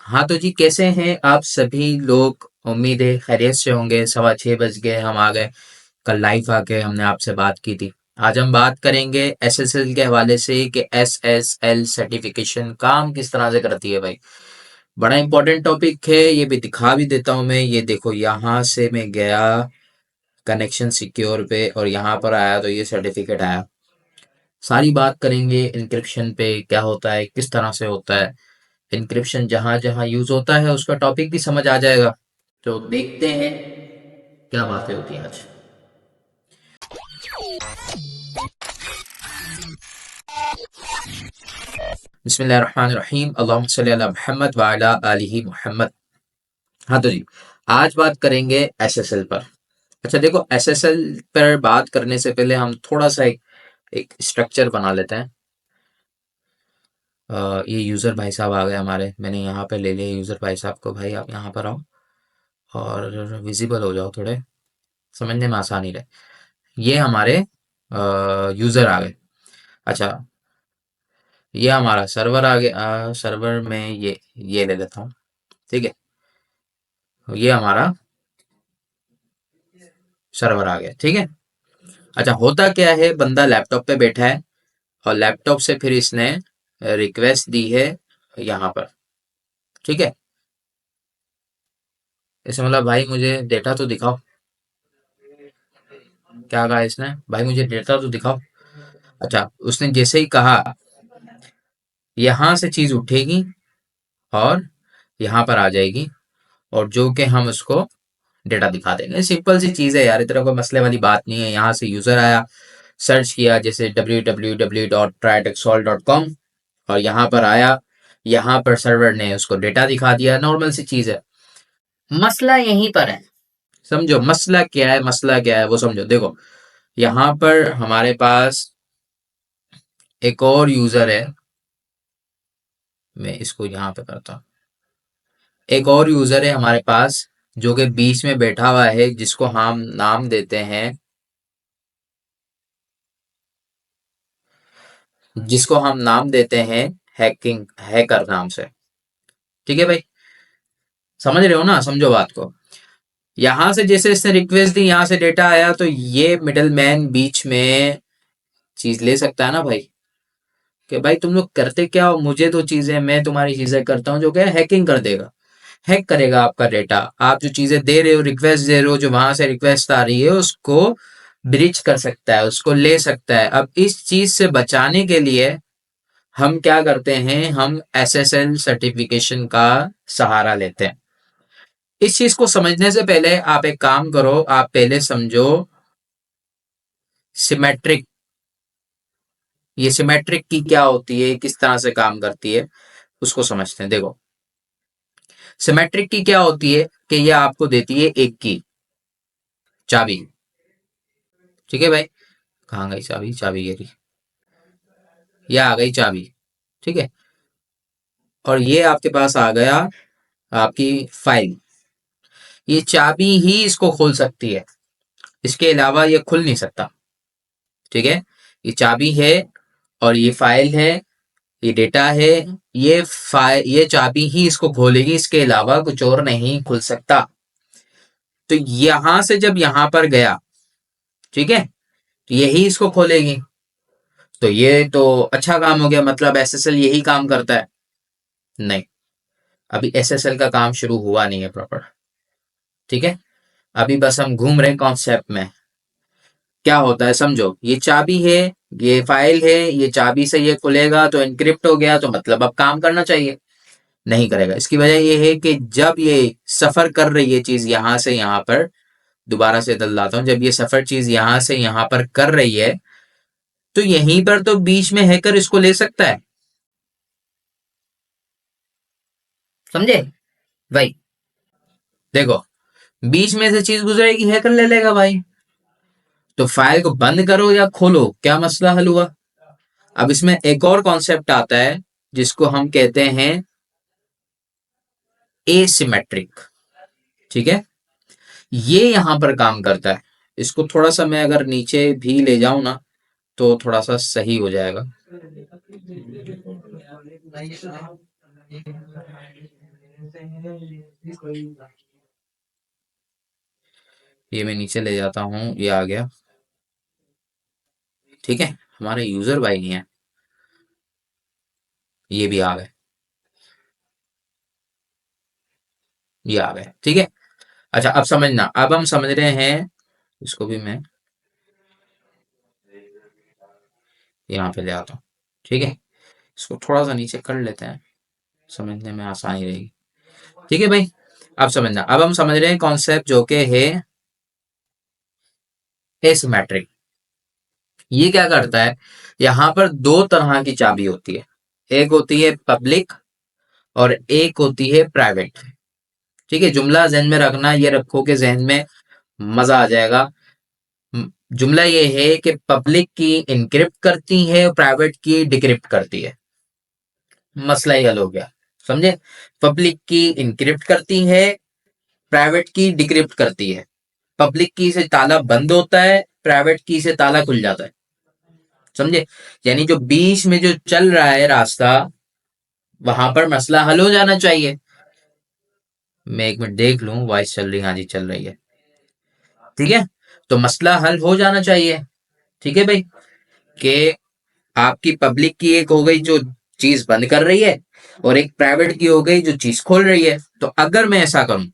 हाँ तो जी, कैसे हैं आप सभी लोग? उम्मीद है खैरियत से होंगे। 6:15 बज गए, हम आ गए। कल लाइव आके हमने आपसे बात की थी। आज हम बात करेंगे एसएसएल के हवाले से कि एसएसएल सर्टिफिकेशन काम किस तरह से करती है भाई। बड़ा इंपॉर्टेंट टॉपिक है, ये भी दिखा भी देता हूँ मैं। ये देखो, यहाँ से मैं गया कनेक्शन सिक्योर पे और यहाँ पर आया तो ये सर्टिफिकेट आया। सारी बात करेंगे इंक्रिप्शन पे, क्या होता है, किस तरह से होता है। इंक्रिप्शन जहां जहां यूज होता है उसका टॉपिक भी समझ आ जाएगा। तो देखते हैं क्या बातें होती हैं आज। बिस्मिल्लाहिर्रहमानिर्रहीम, अल्लाहुम्मा सल्ली अला मुहम्मद व अला आलिहि मुहम्मद। हाँ तो जी, आज बात करेंगे एसएसएल पर। अच्छा देखो, एसएसएल पर बात करने से पहले हम थोड़ा सा एक स्ट्रक्चर बना लेते हैं। ये यूज़र भाई साहब आ गए हमारे, मैंने यहाँ पे ले लिया यूज़र भाई साहब को। भाई आप यहाँ पर आओ और विजिबल हो जाओ, थोड़े समझने में आसानी रहे। ये हमारे यूज़र आ गए। अच्छा, ये हमारा सर्वर आ गया। सर्वर में ये ले लेता हूँ, ठीक है। ये हमारा सर्वर आ गया, ठीक है। अच्छा, होता क्या है, बंदा लैपटॉप पे बैठा है और लैपटॉप से फिर इसने रिक्वेस्ट दी है यहाँ पर, ठीक है। इसे मतलब भाई मुझे डेटा तो दिखाओ। क्या कहा इसने, भाई मुझे डेटा तो दिखाओ। अच्छा, उसने जैसे ही कहा, यहाँ से चीज उठेगी और यहाँ पर आ जाएगी, और जो कि हम उसको डेटा दिखा देंगे। सिंपल सी चीज है यार, इतना कोई मसले वाली बात नहीं है। यहाँ से यूजर आया, सर्च किया जैसे www.trytexol.com, और यहाँ पर आया, यहाँ पर सर्वर ने उसको डेटा दिखा दिया। नॉर्मल सी चीज है। मसला यहीं पर है, समझो मसला क्या है, मसला क्या है वो समझो। देखो, यहाँ पर हमारे पास एक और यूजर है। मैं इसको यहाँ पे करता हूँ। एक और यूजर है हमारे पास जो कि बीच में बैठा हुआ है, जिसको हम नाम देते हैं, हैकिंग हैकर नाम से, ठीक है भाई। समझ रहे हो ना, समझो बात को। यहां से जैसे इसने रिक्वेस्ट दी, यहां से डेटा आया, तो ये मिडल मैन बीच में चीज ले सकता है ना भाई, कि भाई तुम लोग करते क्या हो, मुझे तो चीजें, मैं तुम्हारी चीजें करता हूँ, जो क्या हैकिंग कर देगा, हैक करेगा आपका डेटा। आप जो चीजें दे रहे हो, रिक्वेस्ट दे रहे हो, जो वहां से रिक्वेस्ट आ रही है उसको ब्रीच कर सकता है, उसको ले सकता है। अब इस चीज से बचाने के लिए हम क्या करते हैं, हम एसएसएल सर्टिफिकेशन का सहारा लेते हैं। इस चीज को समझने से पहले आप एक काम करो, आप पहले समझो सिमेट्रिक। ये सिमेट्रिक की क्या होती है, किस तरह से काम करती है, उसको समझते हैं। देखो, सिमेट्रिक की क्या होती है कि ये आपको देती है एक की चाबी, ठीक है भाई। कहाँ गई चाबी, चाबी गिरी, ये आ गई चाबी, ठीक है। और ये आपके पास आ गया आपकी फाइल। ये चाबी ही इसको खोल सकती है, इसके अलावा ये खुल नहीं सकता, ठीक है। ये चाबी है और ये फाइल है, ये डेटा है। ये चाबी ही इसको खोलेगी, इसके अलावा कुछ और नहीं खुल सकता। तो यहां से जब यहां पर गया, ठीक है, तो यही इसको खोलेगी। तो ये तो अच्छा काम हो गया, मतलब एसएसएल यही काम करता है। नहीं, अभी एसएसएल का काम शुरू हुआ नहीं है प्रॉपर, ठीक है। अभी बस हम घूम रहे हैं कॉन्सेप्ट में। क्या होता है समझो, ये चाबी है, ये फाइल है, ये चाबी से ये खुलेगा तो एनक्रिप्ट हो गया, तो मतलब अब काम करना चाहिए। नहीं करेगा। इसकी वजह ये है कि जब ये सफर कर रही है चीज यहां से यहां पर, दोबारा से दिलाता हूं, जब ये सफर चीज यहां से यहां पर कर रही है, तो यहीं पर तो बीच में हैकर इसको ले सकता है, समझे भाई। देखो, बीच में से चीज गुजरेगी, हैकर ले लेगा भाई। तो फाइल को बंद करो या खोलो, क्या मसला हल हुआ। अब इसमें एक और कॉन्सेप्ट आता है जिसको हम कहते हैं एसिमेट्रिक, ठीक है। ये यहां पर काम करता है। इसको थोड़ा सा मैं अगर नीचे भी ले जाऊं ना, तो थोड़ा सा सही हो जाएगा। ये मैं नीचे ले जाता हूँ, ये आ गया। ठीक है, हमारे यूजर भाई नहीं है, ये भी आ गए, ये आ गए। ठीक है। अच्छा अब समझना, अब हम समझ रहे हैं, इसको भी मैं यहाँ पे ले आता हूँ। ठीक है, इसको थोड़ा सा नीचे कर लेते हैं, समझने में आसानी रहेगी। ठीक है भाई, अब समझना, अब हम समझ रहे हैं कॉन्सेप्ट जो कि है एसिमेट्रिक। ये क्या करता है, यहाँ पर दो तरह की चाबी होती है, एक होती है पब्लिक और एक होती है प्राइवेट। ठीक है, जुमला जहन में रखना, ये रखो कि जहन में मजा आ जाएगा। जुमला ये है कि पब्लिक की इनक्रिप्ट करती है और प्राइवेट की डिक्रिप्ट करती है। मसला ही हल हो गया, समझे। पब्लिक की इनक्रिप्ट करती है, प्राइवेट की डिक्रिप्ट करती है। पब्लिक की से ताला बंद होता है, प्राइवेट की से ताला खुल जाता है, समझे। यानी जो बीच में जो चल रहा है रास्ता, वहां पर मसला हल हो जाना चाहिए। मैं एक मिनट देख लूं, वॉइस चल रही, हाँ जी चल रही है। ठीक है, तो मसला हल हो जाना चाहिए। ठीक है भाई, कि आपकी पब्लिक की एक हो गई जो चीज बंद कर रही है, और एक प्राइवेट की हो गई जो चीज खोल रही है। तो अगर मैं ऐसा करूं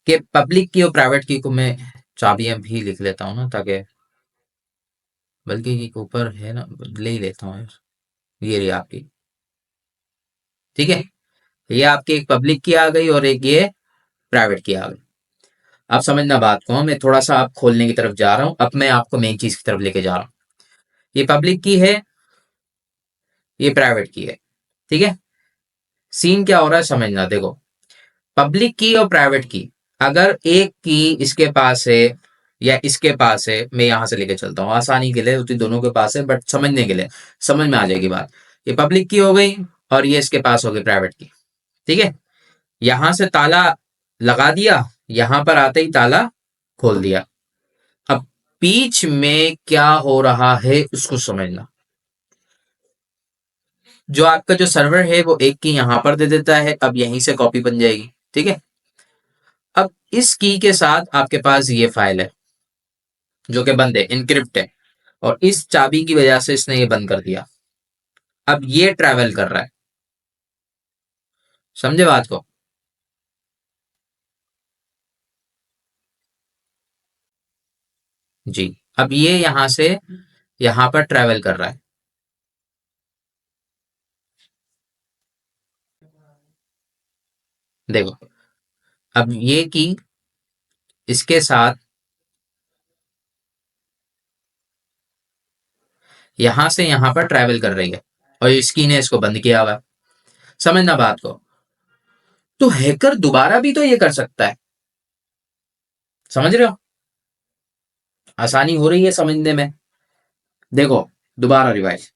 कि पब्लिक की और प्राइवेट की को मैं चाबियां भी लिख लेता हूं ना, ताकि, बल्कि एक ऊपर है ना, ले ही लेता हूँ यार। ये रही आपकी। ठीक है, ये आपकी एक पब्लिक की आ गई और एक ये प्राइवेट की आ गई। आप समझना बात को, मैं थोड़ा सा आप खोलने की तरफ जा रहा हूं, अब मैं आपको मेन चीज की तरफ लेके जा रहा हूं। ये पब्लिक की है, ये प्राइवेट की है। ठीक है, सीन क्या हो रहा है समझना, देखो। पब्लिक की और प्राइवेट की, अगर एक की इसके पास है या इसके पास है, मैं यहां से लेके चलता हूँ आसानी के लिए, उसी दोनों के पास है, बट समझने के लिए समझ में आ जाएगी बात। ये पब्लिक की हो गई और ये इसके पास हो गई प्राइवेट की। ठीक है, यहां से ताला लगा दिया, यहां पर आते ही ताला खोल दिया। अब बीच में क्या हो रहा है उसको समझना। जो आपका जो सर्वर है वो एक की यहां पर दे देता है, अब यहीं से कॉपी बन जाएगी। ठीक है, अब इस की के साथ आपके पास ये फाइल है जो कि बंद है, इनक्रिप्ट है, और इस चाबी की वजह से इसने ये बंद कर दिया। अब ये ट्रैवल कर रहा है, समझे बात को। जी, अब ये यहां से यहां पर ट्रैवल कर रहा है। देखो, अब ये की इसके साथ यहां से यहां पर ट्रैवल कर रही है, और इसकी ने इसको बंद किया हुआ है, समझना बात को। तो हैकर दोबारा भी तो ये कर सकता है, समझ रहे हो। आसानी हो रही है समझने में। देखो, दोबारा रिवाइज।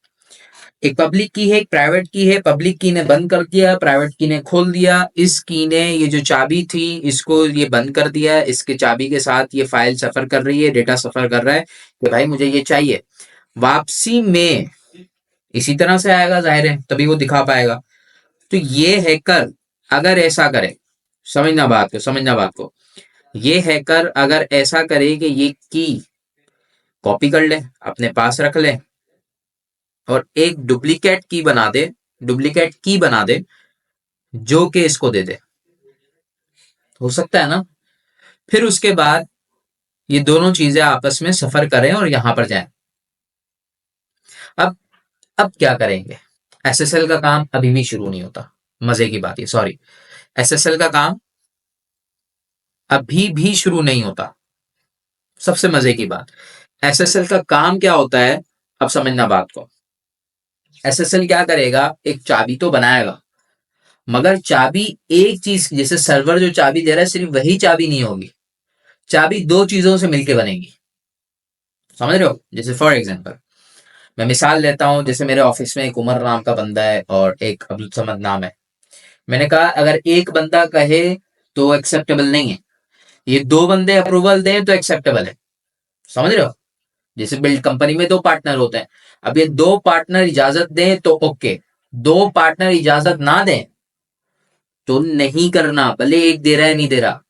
एक पब्लिक की है, एक प्राइवेट की है। पब्लिक की ने बंद कर दिया, प्राइवेट की ने खोल दिया। इस की ने ये जो चाबी थी इसको ये बंद कर दिया, इसके चाबी के साथ ये फाइल सफर कर रही है, डेटा सफर कर रहा है कि भाई मुझे ये चाहिए। वापसी में इसी तरह से आएगा, जाहिर है, तभी वो दिखा पाएगा। तो ये हैकर अगर ऐसा करे, समझना बात को, समझना बात को, ये हैकर अगर ऐसा करे कि ये की कॉपी कर ले, अपने पास रख ले, और एक डुप्लीकेट की बना दे, डुप्लीकेट की बना दे, जो कि इसको दे दे, हो सकता है ना। फिर उसके बाद ये दोनों चीजें आपस में सफर करें और यहां पर जाएं। अब अब क्या करेंगे, एसएसएल का काम अभी भी शुरू नहीं होता। मजे की बात है, सॉरी, एसएसएल का काम अभी भी शुरू नहीं होता। सबसे मजे की बात, एसएसएल का काम क्या होता है, अब समझना बात को। एसएसएल क्या करेगा, एक चाबी तो बनाएगा, मगर चाबी एक चीज, जैसे सर्वर जो चाबी दे रहा है सिर्फ वही चाबी नहीं होगी, चाबी दो चीजों से मिलकर बनेगी, समझ रहे हो। जैसे फॉर एग्जांपल मैं मिसाल लेता हूं, जैसे मेरे ऑफिस में एक उमर नाम का बंदा है और एक अब्दुल समद नाम है। मैंने कहा अगर एक बंदा कहे तो एक्सेप्टेबल नहीं है, ये दो बंदे अप्रूवल दें तो एक्सेप्टेबल है, समझ रहे हो। जैसे बिल्ड कंपनी में दो पार्टनर होते हैं, अब ये दो पार्टनर इजाजत दें तो ओके, दो पार्टनर इजाजत ना दें तो नहीं करना, भले एक दे रहा है नहीं दे रहा।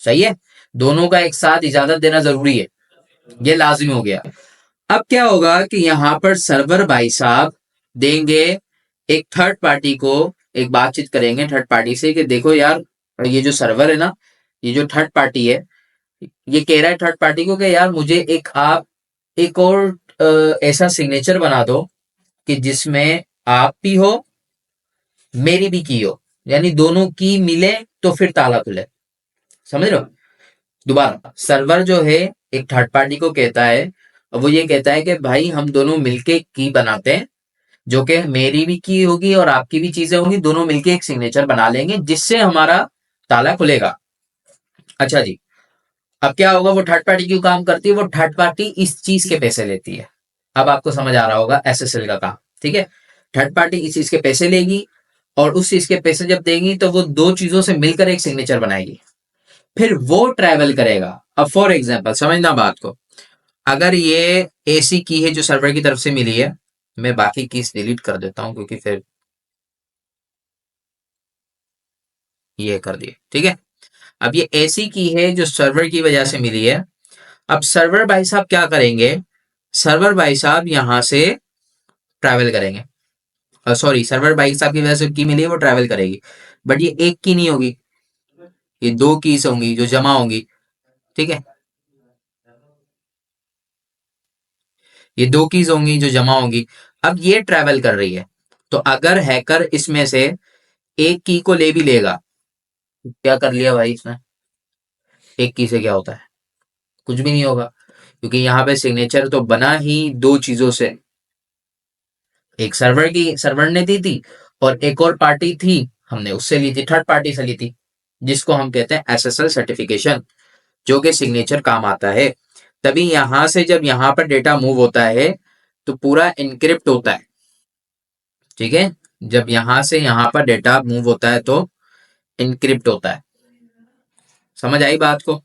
सही है, दोनों का एक साथ इजाजत देना जरूरी है, ये लाजिम हो गया। अब क्या होगा कि यहां पर सर्वर भाई साहब देंगे एक थर्ड पार्टी को, एक बातचीत करेंगे थर्ड पार्टी से कि देखो यार, ये जो सर्वर है ना, ये जो थर्ड पार्टी है, ये कह रहा है थर्ड पार्टी को कि यार मुझे एक आप एक और ऐसा सिग्नेचर बना दो कि जिसमें आप भी हो मेरी भी की हो, यानी दोनों की मिले तो फिर ताला खुले। समझ रहे हो? दोबारा सर्वर जो है एक थर्ड पार्टी को कहता है, और वो ये कहता है कि भाई हम दोनों मिलके की बनाते हैं, जो कि मेरी भी की होगी और आपकी भी चीजें होंगी, दोनों मिलके एक सिग्नेचर बना लेंगे जिससे हमारा ताला खुलेगा। अच्छा जी, अब क्या होगा, वो थर्ड पार्टी क्यों काम करती है, वो थर्ड पार्टी इस चीज के पैसे लेती है। अब आपको समझ आ रहा होगा एसएसएल का काम, ठीक है। थर्ड पार्टी इस चीज के पैसे लेगी, और उस चीज के पैसे जब देगी तो वो दो चीजों से मिलकर एक सिग्नेचर बनाएगी, फिर वो ट्रैवल करेगा। अब फॉर एग्जाम्पल समझना बात को, अगर ये एसी की है जो सर्वर की तरफ से मिली है, मैं बाकी कीज डिलीट कर देता हूं क्योंकि फिर ये कर दिए, ठीक है। अब ये एसी की है जो सर्वर की वजह से मिली है। अब सर्वर भाई साहब क्या करेंगे, सर्वर भाई साहब यहां से ट्रैवल करेंगे, सॉरी सर्वर भाई साहब की वजह से की मिली है वो ट्रैवल करेगी, बट ये एक की नहीं होगी, ये दो कीज होंगी जो जमा होंगी, ठीक है। ये दो कीज होंगी जो जमा होंगी। अब ये ट्रैवल कर रही है, तो अगर हैकर इसमें से एक की को ले भी लेगा, क्या कर लिया भाई इसने, एक की से क्या होता है, कुछ भी नहीं होगा, क्योंकि यहाँ पे सिग्नेचर तो बना ही दो चीजों से, एक सर्वर की, सर्वर ने दी थी, और एक और पार्टी थी, हमने उससे ली थी, थर्ड पार्टी से ली थी, जिसको हम कहते हैं एसएसएल सर्टिफिकेशन, जो कि सिग्नेचर काम आता है। तभी यहां से जब यहां पर डेटा मूव होता है तो पूरा इनक्रिप्ट होता है, ठीक है। जब यहां से यहां पर डेटा मूव होता है तो इनक्रिप्ट होता है। समझ आई बात को?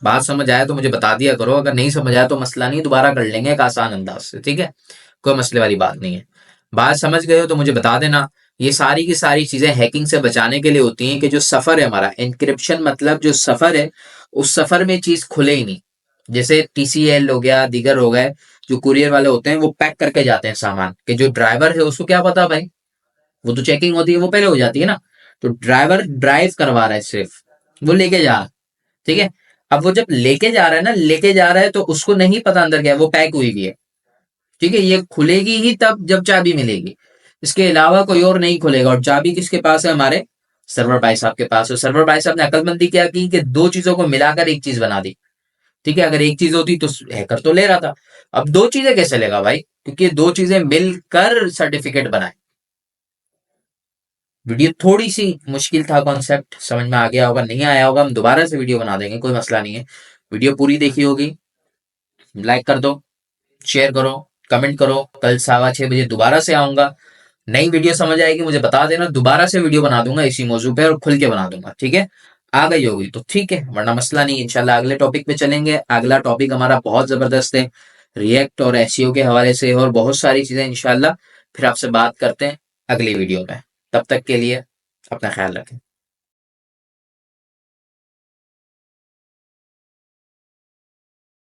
बात समझ आया तो मुझे बता दिया करो, अगर नहीं समझ आया तो मसला नहीं, दोबारा कर लेंगे एक आसान अंदाज से, ठीक है, कोई मसले वाली बात नहीं है। बात समझ गए हो तो मुझे बता देना। ये सारी की सारी चीजें हैकिंग से बचाने के लिए होती हैं कि जो सफर है हमारा, इंक्रिप्शन मतलब जो सफर है, उस सफर में चीज खुले ही नहीं। जैसे टीसीएल हो गया, दीगर हो गए, जो कुरियर वाले होते हैं वो पैक करके जाते हैं सामान, कि जो ड्राइवर है उसको क्या पता भाई, वो तो चेकिंग होती है वो पहले हो जाती है ना, तो ड्राइवर ड्राइव करवा रहा है सिर्फ, वो लेके जा रहा है, ठीक है। अब वो जब लेके जा रहा है ना, लेके जा रहा है तो उसको नहीं पता अंदर क्या है, वो पैक हुई भी है, ठीक है। ये खुलेगी ही तब जब चाबी मिलेगी, इसके अलावा कोई और नहीं खुलेगा। और चाबी किसके पास है, हमारे सर्वर भाई साहब के पास है। सर्वर भाई साहब ने अकलमंदी क्या की कि दो चीजों को मिलाकर एक चीज बना दी, ठीक है। अगर एक चीज होती तो हैकर तो ले रहा था, अब दो चीजें कैसे लेगा भाई, क्योंकि दो चीजें मिलकर सर्टिफिकेट बनाए। वीडियो थोड़ी सी मुश्किल था, कॉन्सेप्ट समझ में आ गया होगा, नहीं आया होगा हम दोबारा से वीडियो बना देंगे, कोई मसला नहीं है। वीडियो पूरी देखी होगी, लाइक कर दो, शेयर करो, कमेंट करो। कल 6:15 बजे दोबारा से आऊंगा, नई वीडियो समझ आएगी मुझे बता देना, दोबारा से वीडियो बना दूंगा इसी मौजू पे और खुल के बना दूंगा, ठीक है। आ गई होगी तो ठीक है, वरना मसला नहीं। इंशाल्लाह अगले टॉपिक पे चलेंगे। अगला टॉपिक हमारा बहुत जबरदस्त है, रिएक्ट और एसईओ के हवाले से, और बहुत सारी चीजें इंशाल्लाह फिर आपसे बात करते हैं अगली वीडियो में। तब तक के लिए अपना ख्याल रखें।